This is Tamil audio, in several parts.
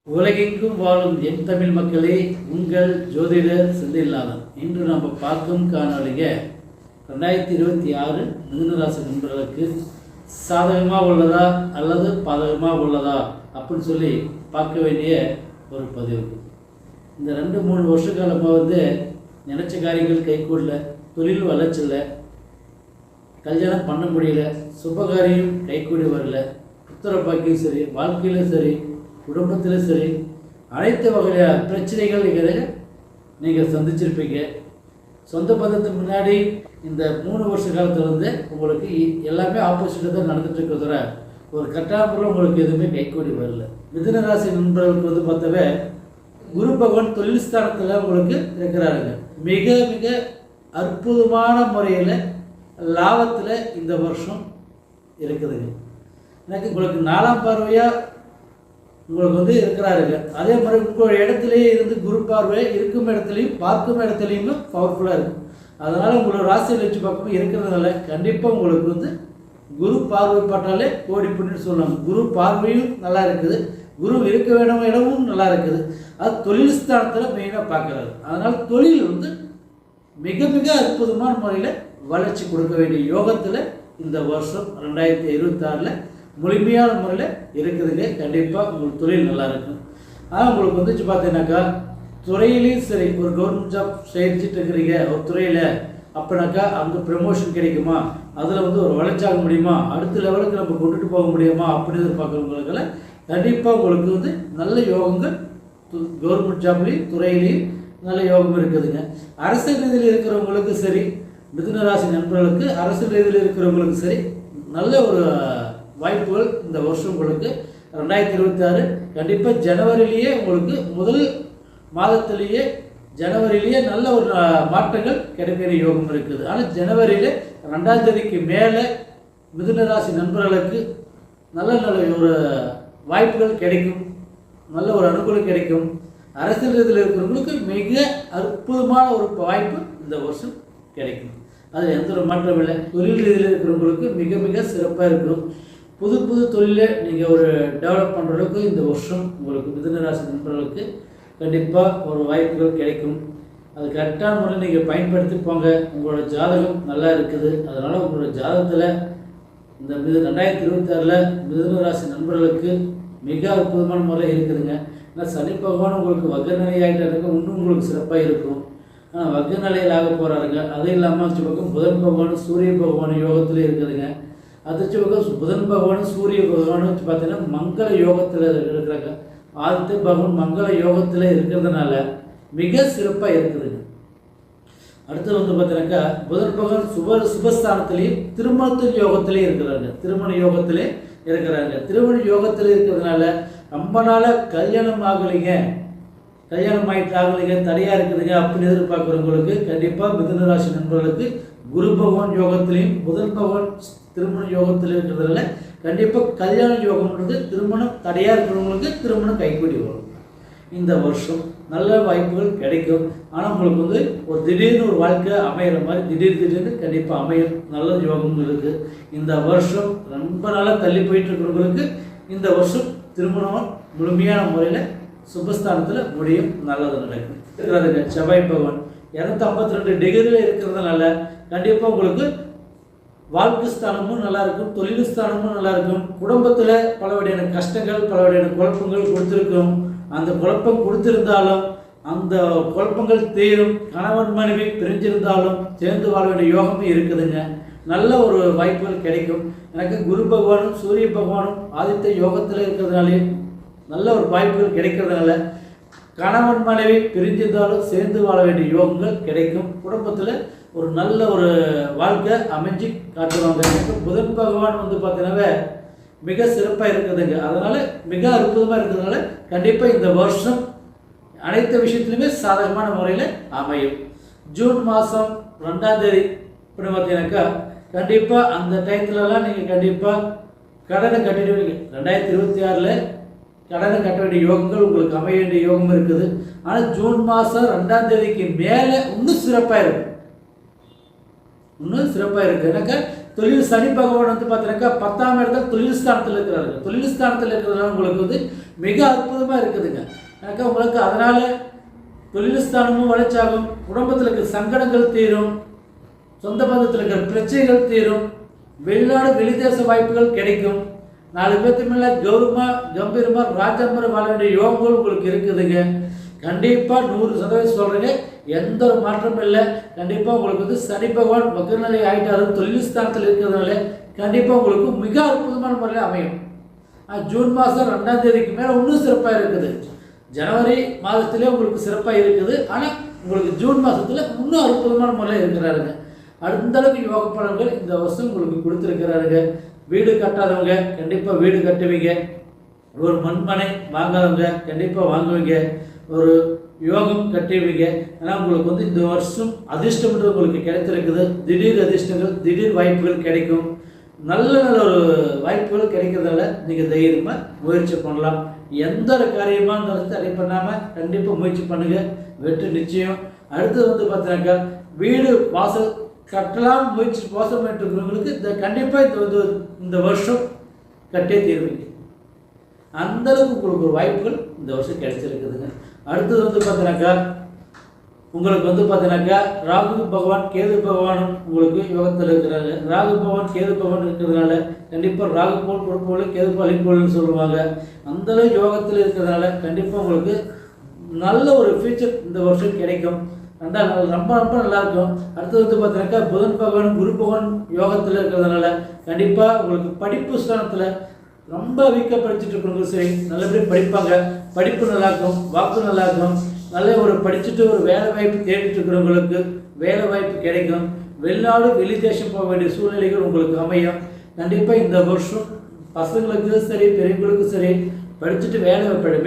உலகெங்கும் வாழும் என் தமிழ் மக்களே, உங்கள் ஜோதிடர் செந்தில்நாதன். இன்று நம்ம பார்க்கும் காணொலிங்க 2026 மிதுனராசி நண்பர்களுக்கு சாதகமாக உள்ளதா அல்லது பாதகமாக உள்ளதா அப்படின்னு சொல்லி பார்க்க வேண்டிய ஒரு பதிவு. இந்த 2-3 வருஷ காலமாக நினச்ச காரியங்கள் கைகூடல, தொழில் வளர்ச்சியில், கல்யாணம் பண்ண முடியல, சுபகாரியம் கைகூடி வரல, புத்திர பாக்கியம் சரி, வாழ்க்கையிலும் சரி, குடும்பத்தில் சரி, அனைத்து வகையான பிரச்சனைகள் நீங்கள் சந்திச்சிருப்பீங்க. சொந்த பந்தத்துக்கு முன்னாடி இந்த 3 வருஷ காலத்தில் உங்களுக்கு எல்லாமே ஆப்போசிட்டாக தான் நடந்துட்டுருக்கிறத ஒரு கட்டாயமுறை உங்களுக்கு எதுவுமே கைகூடி வரல. மிதுன ராசி நண்பர்களுக்கு பார்த்தாவே குரு பகவான் தொழில் ஸ்தானத்தில் உங்களுக்கு இருக்கிறாருங்க. மிக மிக அற்புதமான முறையில் லாபத்தில் இந்த வருஷம் இருக்குதுங்க. எனக்கு உங்களுக்கு 4ஆம் பார்வையாக உங்களுக்கு இருக்கிறாருங்க. அதே மாதிரி உங்களோட இடத்துலையே இருந்து குரு பார்வை இருக்கும் இடத்துலையும் பார்க்கும் இடத்துலையுமே பவர்ஃபுல்லாக இருக்கும். அதனால் உங்களோட ராசியில் வச்சு பார்க்கும்போது இருக்கிறதுனால கண்டிப்பாக உங்களுக்கு குரு பார்வை பட்டாலே கோடி புண்ணியம் சொல்லணும். குரு பார்வையும் நல்லா இருக்குது, குரு இருக்க வேண்டிய இடமும் நல்லா இருக்குது. அது தொழில் ஸ்தானத்தில் மெயினாக பார்க்குறாரு. அதனால் தொழில் மிக மிக அற்புதமான முறையில் வளர்ச்சி கொடுக்க வேண்டிய யோகத்தில் இந்த வருஷம் 2026 முழுமையான முறையில் இருக்குதுங்க. கண்டிப்பாக உங்களுக்கு தொழில் நல்லா இருக்கும். ஆனால் உங்களுக்கு பார்த்தீங்கன்னாக்கா துறையிலையும் சரி, ஒரு கவர்மெண்ட் ஜாப் செஞ்சுட்டு இருக்கிறீங்க ஒரு துறையில், அப்படின்னாக்கா அங்கே ப்ரமோஷன் கிடைக்குமா, அதில் ஒரு வளர்ச்சி முடியுமா, அடுத்த லெவலுக்கு நம்ம கொண்டுட்டு போக முடியுமா அப்படின்னு எதிர்பார்க்குறவங்களுக்கெல்லாம் கண்டிப்பாக உங்களுக்கு நல்ல யோகங்கள் கவர்மெண்ட் ஜாப்லேயும் துறையிலையும் நல்ல யோகம் இருக்குதுங்க. அரசியல் ரீதியில் இருக்கிறவங்களுக்கு சரி, மிதுன ராசி நண்பர்களுக்கு அரசியல் ரீதியில் இருக்கிறவங்களுக்கு சரி, நல்ல ஒரு வாய்ப்புகள் இந்த வருஷம் உங்களுக்கு 2026 கண்டிப்பாக ஜனவரியிலேயே உங்களுக்கு முதல் மாதத்திலேயே ஜனவரியிலேயே நல்ல ஒரு மாற்றங்கள் கிடைக்கிற யோகம் இருக்குது. ஆனால் ஜனவரியில் 2ஆம் தேதிக்கு மேலே மிதுன ராசி நண்பர்களுக்கு நல்ல நல்ல ஒரு வாய்ப்புகள் கிடைக்கும், நல்ல ஒரு அனுகூலம் கிடைக்கும். அரசியல் ரீதியில் இருக்கிறவங்களுக்கு மிக அற்புதமான ஒரு வாய்ப்பு இந்த வருஷம் கிடைக்கும். அதில் எந்த ஒரு மாற்றம் இல்லை. தொழில் ரீதியில் இருக்கிறவங்களுக்கு மிக மிக சிறப்பாக இருக்கும். புது புது தொழிலை நீங்கள் ஒரு டெவலப் பண்ணுற அளவுக்கு இந்த வருஷம் உங்களுக்கு மிதுன ராசி நண்பர்களுக்கு கண்டிப்பாக ஒரு வாய்ப்புகள் கிடைக்கும். அது கரெக்டான முறையில் நீங்கள் பயன்படுத்தி போங்க. உங்களோட ஜாதகம் நல்லா இருக்குது. அதனால் உங்களோட ஜாதகத்தில் இந்த 2026 மிதுன ராசி நண்பர்களுக்கு மிக அற்புதமான முறையில் இருக்குதுங்க. ஏன்னா சனி பகவான் உங்களுக்கு வக்ரநிலை ஆகிட்டாருங்க, இன்னும் உங்களுக்கு சிறப்பாக இருக்கும். ஆனால் வக்ரநிலையில் ஆக போகிறாருங்க. அது இல்லாமல் வச்சு பக்கம் புதன் பகவான் சூரிய பகவான் யோகத்தில் இருக்குதுங்க. அது வச்சு பக்கம் புதன் பகவான் சூரிய பகவான் வச்சு பார்த்தீங்கன்னா மங்கள யோகத்தில் இருக்கிறாங்க. ஆதித்ய பகவான் மங்கள யோகத்தில் இருக்கிறதுனால மிக சிறப்பாக இருக்குதுங்க. அடுத்து பார்த்தீங்கன்னாக்கா புதன் பகவான் சுபஸ்தானத்திலையும் திருமணத்தின் யோகத்திலே இருக்கிறாங்க. திருமண யோகத்திலே இருக்கிறாங்க. திருமண யோகத்தில் இருக்கிறதுனால ரொம்ப நாளாக கல்யாணம் ஆகலைங்க, கல்யாணம் ஆகலைங்க, தடையாக இருக்குதுங்க அப்படின்னு எதிர்பார்க்குறவங்களுக்கு கண்டிப்பாக மிதுன ராசி நண்பர்களுக்கு குரு பகவான் யோகத்திலையும் புதன் பகவான் திருமண யோகத்தில் இருக்கிறதுனால கண்டிப்பாக கல்யாண யோகம்ன்றது திருமணம் தடையாக இருக்கிறவங்களுக்கு திருமணம் கைக்கூடி வரும். இந்த வருஷம் நல்ல வாய்ப்புகள் கிடைக்கும். ஆனால் உங்களுக்கு ஒரு திடீர்னு ஒரு வாழ்க்கை அமையிற மாதிரி திடீர்னு கண்டிப்பாக அமையும். நல்ல யோகம் இருக்குது. இந்த வருஷம் ரொம்ப நாளாக தள்ளி போயிட்டு இருக்கிறவங்களுக்கு இந்த வருஷம் திருமணம் முழுமையான முறையில் சுபஸ்தானத்தில் முடியும், நல்லது நடக்கும் இருக்கிறதுங்க. செவ்வாய் பகவான் 252 டிகிரியில் இருக்கிறதுனால கண்டிப்பாக உங்களுக்கு வாழ்க்கை ஸ்தானமும் நல்லாயிருக்கும், தொழில் ஸ்தானமும் நல்லாயிருக்கும். குடும்பத்தில் பல வகையான கஷ்டங்கள், பல வகையான குழப்பங்கள் கொடுத்துருக்கும். அந்த குழப்பம் கொடுத்திருந்தாலும் அந்த குழப்பங்கள் தீரும். கணவன் மனைவி பிரிஞ்சிருந்தாலும் சேர்ந்து வாழ வேண்டிய யோகமும் இருக்குதுங்க. நல்ல ஒரு வாய்ப்புகள் கிடைக்கும். எனக்கு குரு பகவானும் சூரிய பகவானும் ஆதித்ய யோகத்தில் இருக்கிறதுனாலையும் நல்ல ஒரு வாய்ப்புகள் கிடைக்கிறதுனால கணவன் மனைவி பிரிஞ்சிருந்தாலும் சேர்ந்து வாழ வேண்டிய யோகங்கள் கிடைக்கும். குடும்பத்தில் ஒரு நல்ல ஒரு வாழ்க்கை அமைஞ்சு காட்டுவாங்க. எனக்கு புதன் பகவான் பார்த்தீங்கன்னா மிக சிறப்பாக இருக்குதுங்க. அதனால் மிக அற்புதமாக இருக்கிறதுனால கண்டிப்பாக இந்த வருஷம் அனைத்து விஷயத்துலையுமே சாதகமான முறையில் அமையும். ஜூன் மாதம் 2ஆம் தேதி இப்படி பார்த்தீங்கன்னாக்கா கண்டிப்பாக அந்த டயத்துலலாம் நீங்கள் கண்டிப்பாக கடனை கட்டிடுவீங்க. 2026 கடனை கட்ட வேண்டிய யோகங்கள் உங்களுக்கு அமைய வேண்டிய யோகம் இருக்குது. ஆனால் ஜூன் மாதம் 2ஆம் தேதிக்கு மேலே இன்னும் சிறப்பாக இருக்கும், இன்னும் சிறப்பாக இருக்குது. எனக்கு தொழில் சனி பகவான் வந்து பார்த்தீங்கன்னாக்கா 10ஆம் இடத்துல தொழில் ஸ்தானத்தில் இருக்கிறாரு. தொழில் ஸ்தானத்தில் இருக்கிறதுனால உங்களுக்கு வந்து மிக அற்புதமாக இருக்குதுங்க. எனக்கு உங்களுக்கு அதனால் தொழில் ஸ்தானமும் வளர்ச்சியாகும், குடும்பத்தில் இருக்கிற சங்கடங்கள் தீரும், சொந்த பந்தத்தில் இருக்கிற பிரச்சனைகள் தீரும், வெளிநாடு வெளிதேச வாய்ப்புகள் கிடைக்கும், 4 பேர்த்து மேலே கம்பீரமாக ராஜம்பரம் வாழ வேண்டிய யோகங்கள் உங்களுக்கு இருக்குதுங்க. கண்டிப்பாக 100% சொல்கிறேங்க, எந்த ஒரு மாற்றமும் இல்லை. கண்டிப்பாக உங்களுக்கு வந்து சனி பகவான் வக்ரநிலை ஆகிட்டாரு, தொழில் ஸ்தானத்தில் இருக்கிறதுனால கண்டிப்பாக உங்களுக்கு மிக அற்புதமான முறையில் அமையும். ஜூன் மாதம் 2ஆம் தேதிக்கு மேலே இன்னும் சிறப்பாக இருக்குது. ஜனவரி மாதத்திலே உங்களுக்கு சிறப்பாக இருக்குது. ஆனால் உங்களுக்கு ஜூன் மாதத்தில் இன்னும் அற்புதமான முறையில் இருக்கிறாருங்க. அந்த அளவுக்கு யோக பலன்கள் இந்த வருஷம் உங்களுக்கு கொடுத்துருக்கிறாருங்க. வீடு கட்டாதவங்க கண்டிப்பாக வீடு கட்டுவீங்க, ஒரு மண்மனை வாங்காதவங்க கண்டிப்பாக வாங்குவீங்க, ஒரு யோகம் கட்டுவீங்க. ஏன்னா உங்களுக்கு வந்து இந்த வருஷம் அதிர்ஷ்டம்ன்றது உங்களுக்கு கிடைத்திருக்குது. திடீர் அதிர்ஷ்டங்கள், திடீர் வாய்ப்புகள் கிடைக்கும். நல்ல நல்ல ஒரு வாய்ப்புகள் கிடைக்கிறதால நீங்கள் தைரியமாக முயற்சி பண்ணலாம். எந்த ஒரு காரியமாக இருந்தாலும் தடை பண்ணாமல் கண்டிப்பாக முயற்சி பண்ணுங்கள், வெற்றி நிச்சயம். அடுத்தது வந்து பார்த்தீங்கன்னாக்கா வீடு வாசல் கட்டலாம் முயற்சி மோசம் இருக்கிறவங்களுக்கு கண்டிப்பாக இந்த வருஷம் கட்டே தீர்வீங்க. அந்தளவுக்கு உங்களுக்கு ஒரு வாய்ப்புகள் இந்த வருஷம் கிடைச்சிருக்குதுங்க. அடுத்தது வந்து பார்த்தீங்கன்னாக்கா உங்களுக்கு வந்து பார்த்தீங்கன்னாக்கா ராகு பகவான் கேது பகவானும் உங்களுக்கு யோகத்தில் இருக்கிறாங்க. ராகு பகவான் கேது பகவான் இருக்கிறதுனால கண்டிப்பாக ராகு போல் கொடுப்போல் கேது போல் அழிப்போல்னு சொல்லுவாங்க. அந்தளவு யோகத்தில் இருக்கிறதுனால கண்டிப்பாக உங்களுக்கு நல்ல ஒரு ஃபியூச்சர் இந்த வருஷம் கிடைக்கும். ரொம்ப ரொம்ப நல்லாயிருக்கும். அடுத்தது வந்து பார்த்தீங்கன்னாக்கா புதன் பகவான் குரு பகவான் யோகத்தில் இருக்கிறதுனால கண்டிப்பாக உங்களுக்கு படிப்பு ஸ்தானத்தில் ரொம்ப வீக்காக படிச்சுட்டு இருக்கிறவங்க சரி நல்லபடியாக படிப்பாங்க, படிப்பு நல்லாயிருக்கும், வாக்கு நல்லாயிருக்கும். நல்ல ஒரு படிச்சுட்டு ஒரு வேலை வாய்ப்பு தேடிட்டு இருக்கிறவங்களுக்கு வேலை வாய்ப்பு கிடைக்கும். வெளிநாடு வெளிதேசம் போக வேண்டிய சூழ்நிலைகள் உங்களுக்கு அமையும். கண்டிப்பாக இந்த வருஷம் பசங்களுக்கு சரி பெரியவங்களுக்கும் சரி படிச்சுட்டு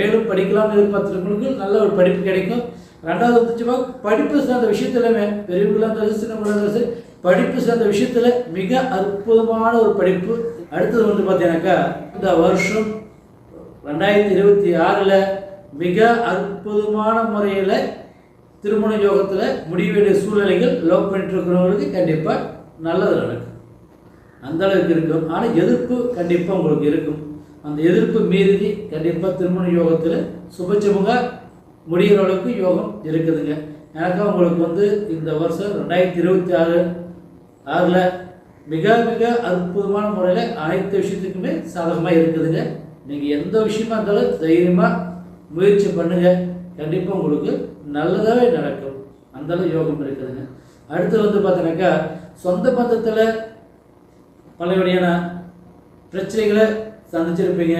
மேலும் படிக்கலாம்னு எதிர்பார்த்துருக்கவங்களுக்கு நல்ல ஒரு படிப்பு கிடைக்கும். 2வது வந்துச்சுமா படிப்பு சார்ந்த விஷயத்துலையுமே பெரியவங்களாக இருந்தாலும் சின்னவங்களாக இருந்தாலும் சரி படிப்பு சார்ந்த விஷயத்தில் மிக அற்புதமான ஒரு படிப்பு. அடுத்தது வந்து பார்த்தீங்கன்னாக்கா இந்த வருஷம் 2026 மிக அற்புதமான முறையில் திருமண யோகத்தில் முடிய வேண்டிய சூழ்நிலைகள் லவ் பண்ணிட்டு இருக்கிறவங்களுக்கு கண்டிப்பாக நல்லது நடக்கும். அந்த அளவுக்கு இருக்கும். ஆனால் எதிர்ப்பு கண்டிப்பாக உங்களுக்கு இருக்கும். அந்த எதிர்ப்பு மீறி கண்டிப்பாக திருமண யோகத்தில் சுபச்சமுக முடிகிற அளவுக்கு யோகம் இருக்குதுங்க. எனக்கு உங்களுக்கு வந்து இந்த வருஷம் 2026 மிக மிக அற்புதமான முறையில் அனைத்து விஷயத்துக்குமே சாதகமாக இருக்குதுங்க. நீங்கள் எந்த விஷயமா இருந்தாலும் தைரியமாக முயற்சி பண்ணுங்கள், கண்டிப்பாக உங்களுக்கு நல்லதாகவே நடக்கும். அந்தளவு யோகம் இருக்குதுங்க. அடுத்து வந்து பார்த்தீங்கன்னாக்கா சொந்த பந்தத்தில் பல வகையான பிரச்சனைகளை சந்திச்சிருப்பீங்க.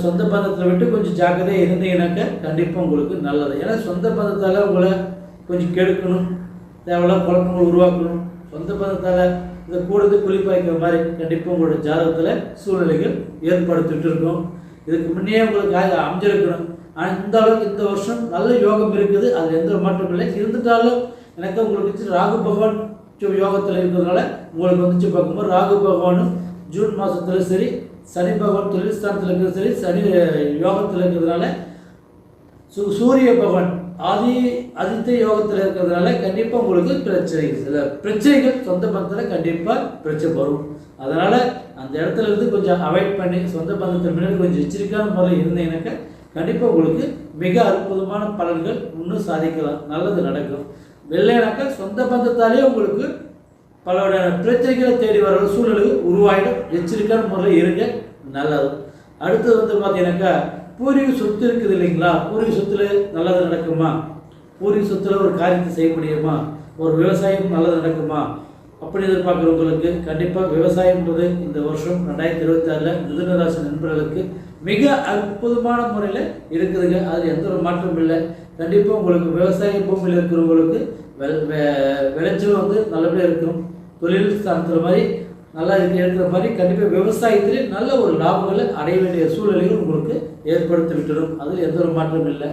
சொந்த பந்தத்தில் விட்டு கொஞ்சம் ஜாக்கிரதையாக இருந்தீங்கன்னாக்கா கண்டிப்பாக உங்களுக்கு நல்லது. ஏன்னா சொந்த பந்தத்தால் உங்களை கொஞ்சம் கெடுக்கணும், தேவையில்லாம் குழப்பங்கள் உருவாக்கணும். சொந்த பந்தத்தால் இதை கூடுது குளிப்பாய்க்கிற மாதிரி கண்டிப்பாக உங்களோட ஜாதகத்தில் சூழ்நிலைகள் ஏற்படுத்திட்டு இருக்கும். இதுக்கு முன்னே உங்களுக்கு அமைஞ்சிருக்கணும். ஆனால் இந்த அளவுக்கு இந்த வருஷம் நல்ல யோகம் இருக்குது, அதில் எந்த ஒரு மாற்றம் இல்லை. இருந்துட்டாலும் எனக்கு உங்களுக்கு ராகு பகவான் யோகத்தில் இருக்கிறதுனால உங்களுக்கு வந்துச்சு பார்க்கும்போது ராகு பகவானும் ஜூன் மாதத்தில் சரி, சனி பகவான் தொழில் ஸ்தானத்தில் இருக்கிறது சரி, சனி யோகத்தில் இருக்கிறதுனால சூரிய பகவான் ஆதித்ய யோகத்தில் இருக்கிறதுனால கண்டிப்பாக உங்களுக்கு பிரச்சனைகள் சொந்த பந்தத்தில் கண்டிப்பாக பிரச்சனை வரும். அதனால் அந்த இடத்துல இருந்து கொஞ்சம் அவாய்ட் பண்ணி சொந்த பந்தத்தில் முன்னாடி கொஞ்சம் எச்சரிக்கையான முறையில் இருந்தீங்கன்னாக்கா கண்டிப்பாக உங்களுக்கு மிக அற்புதமான பலன்கள் இன்னும் சாதிக்கலாம், நல்லது நடக்கும். வெள்ளைனாக்கா சொந்த பந்தத்தாலே உங்களுக்கு பலோட பிரச்சனைகளை தேடி வர சூழ்நிலை உருவாயிடும். எச்சரிக்கையான முறையில் இருங்க, நல்லது. அடுத்தது வந்து பார்த்தீங்கன்னாக்கா பூர்வீக சொத்து இருக்குது இல்லைங்களா, பூர்வீக சொத்தில் நல்லது நடக்குமா, பூர்வீக சொத்தில் ஒரு காரியத்தை செய்ய முடியுமா, ஒரு விவசாயம் நல்லது நடக்குமா அப்படி எதிர்பார்க்குறவங்களுக்கு கண்டிப்பாக விவசாயம்ன்றது இந்த வருஷம் 2026 மிதுன ராசி நண்பர்களுக்கு மிக அற்புதமான முறையில் இருக்குதுங்க. அது எந்த ஒரு மாற்றமும் இல்லை. கண்டிப்பாக உங்களுக்கு விவசாய பூமியில் இருக்கிறவங்களுக்கு விளைச்சல் வந்து நல்லபடியாக இருக்கும். தொழில் ஸ்தானத்தில் மாதிரி நல்லா இருக்கிற மாதிரி கண்டிப்பாக விவசாயத்திலே நல்ல ஒரு லாபங்களை அடைய வேண்டிய சூழ்நிலைகள் உங்களுக்கு ஏற்படுத்தி விட்டுடும். அதில் எந்த ஒரு மாற்றமும் இல்லை.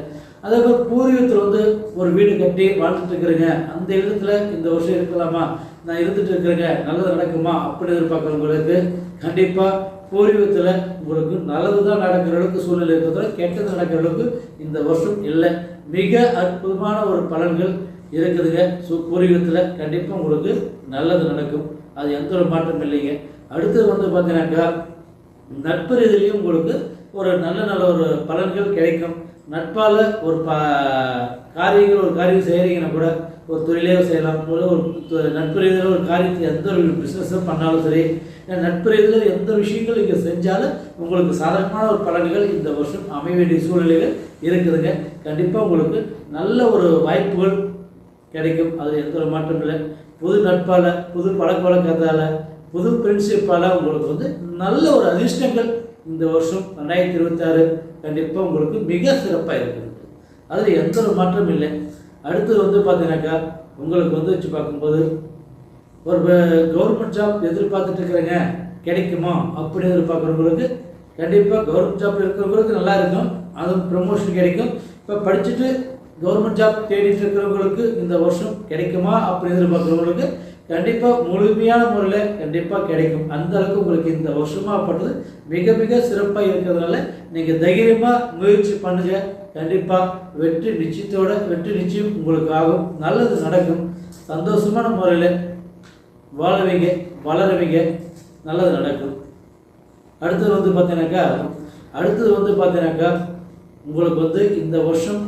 அதே போல் பூர்வீகத்தில் வந்து ஒரு வீடு கட்டி வாழ்ந்துட்டு இருக்கிறேங்க, அந்த இடத்துல இந்த வருஷம் இருக்கலாமா, நான் இருந்துட்டு இருக்கிறேங்க, நல்லது நடக்குமா அப்படி எதிர்பார்க்குறவங்களுக்கு கண்டிப்பாக பூர்வீகத்தில் உங்களுக்கு நல்லது தான் நடக்கிற அளவுக்கு சூழ்நிலை இருக்கிறதோட கெட்டது நடக்கிற அளவுக்கு இந்த வருஷம் இல்லை. மிக அற்புதமான ஒரு பலன்கள் இருக்குதுங்க. பூர்வீகத்தில் கண்டிப்பாக உங்களுக்கு நல்லது நடக்கும். அது எந்த ஒரு மாற்றம் இல்லைங்க. அடுத்தது வந்து பார்த்தீங்கன்னாக்கா நட்பு ரீதியிலையும் உங்களுக்கு ஒரு நல்ல ஒரு பலன்கள் கிடைக்கும். நட்பால் ஒரு காரியம் செய்கிறீங்கன்னா கூட ஒரு தொழிலே செய்யலாம், ஒரு நட்பு ரீதியில் ஒரு காரியத்தை எந்த ஒரு பிஸ்னஸும் பண்ணாலும் சரி, நட்பு ரீதியில் எந்த விஷயங்கள் இங்கே செஞ்சாலும் உங்களுக்கு சாதகமான ஒரு பலன்கள் இந்த வருஷம் அமைய வேண்டிய சூழ்நிலைகள் இருக்குதுங்க. கண்டிப்பாக உங்களுக்கு நல்ல ஒரு வாய்ப்புகள் கிடைக்கும், அது எந்த ஒரு மாற்றம் இல்லை. புது நட்பால், புது பழக்க வழக்கத்தால், புது ஃப்ரெண்ட்ஷிப்பால் உங்களுக்கு வந்து நல்ல ஒரு அதிர்ஷ்டங்கள் இந்த வருஷம் 2026 கண்டிப்பாக உங்களுக்கு மிக சிறப்பாக இருக்குது, அதில் எந்த ஒரு மாற்றம் இல்லை. அடுத்தது வந்து பார்த்தீங்கன்னாக்கா உங்களுக்கு வந்து வச்சு பார்க்கும்போது ஒரு கவர்மெண்ட் ஜாப் எதிர்பார்த்துட்டு இருக்கிறேங்க, கிடைக்குமா அப்படின்னு எதிர்பார்க்குறவங்களுக்கு கண்டிப்பாக கவர்மெண்ட் ஜாப் இருக்கிறவங்களுக்கு நல்லா இருக்கும், அதுவும் ப்ரமோஷன் கிடைக்கும். இப்போ படிச்சுட்டு கவர்மெண்ட் ஜாப் தேடிட்டு இருக்கிறவங்களுக்கு இந்த வருஷம் கிடைக்குமா அப்படின்னு எதிர்பார்க்குறவங்களுக்கு கண்டிப்பாக முழுமையான முறையில் கண்டிப்பாக கிடைக்கும். அந்த அளவுக்கு உங்களுக்கு இந்த வருஷமாகப்பட்டது மிக மிக சிறப்பாக இருக்கிறதுனால நீங்கள் தைரியமாக முயற்சி பண்ணுங்கள். கண்டிப்பாக வெற்றி நிச்சயம் உங்களுக்கு ஆகும், நல்லது நடக்கும், சந்தோஷமான முறையில் வாழவீங்க, வளரவீங்க, நல்லது நடக்கும். அடுத்தது வந்து பார்த்தீங்கன்னாக்கா உங்களுக்கு வந்து இந்த வருஷம்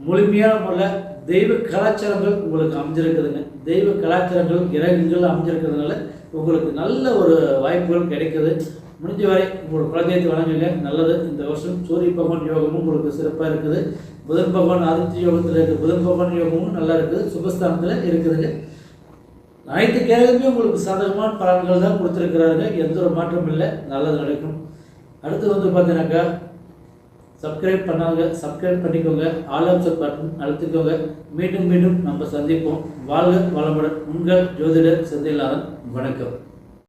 முழுமையான முறையில் தெய்வ கலாச்சாரங்கள் உங்களுக்கு அமைஞ்சிருக்குதுங்க. தெய்வ கலாச்சாரங்கள் கிரகங்கள் அமைஞ்சிருக்கிறதுனால உங்களுக்கு நல்ல ஒரு வாய்ப்புகள் கிடைக்குது. முடிஞ்ச வரை உங்களோட குலதெய்வத்தை வணங்குங்க, நல்லது. இந்த வருஷம் சூரிய பகவான் யோகமும் உங்களுக்கு சிறப்பாக இருக்குது. புதன் பகவான் ஆதித்ய யோகத்தில் இருக்குது, புதன் பகவான் யோகமும் நல்லா இருக்குது, சுபஸ்தானத்தில் இருக்குதுங்க. அனைத்து கிரகமே உங்களுக்கு சாதகமான பலன்கள் தான் கொடுத்துருக்கிறாருங்க, எந்த ஒரு மாற்றமும் இல்லை, நல்லது நடக்கும். அடுத்து வந்து பார்த்தீங்கன்னாக்கா சப்ஸ்கிரைப் பண்ணாங்க, சப்ஸ்கிரைப் பண்ணிக்கோங்க, ஆல் ஆப்ஷன் பட்டன் அழுத்திக்கோங்க. மீண்டும் நம்ம சந்திப்போம். வாழ்க வளமுடன். உங்கள் ஜோதிடர் செந்தில்நாதன். வணக்கம்.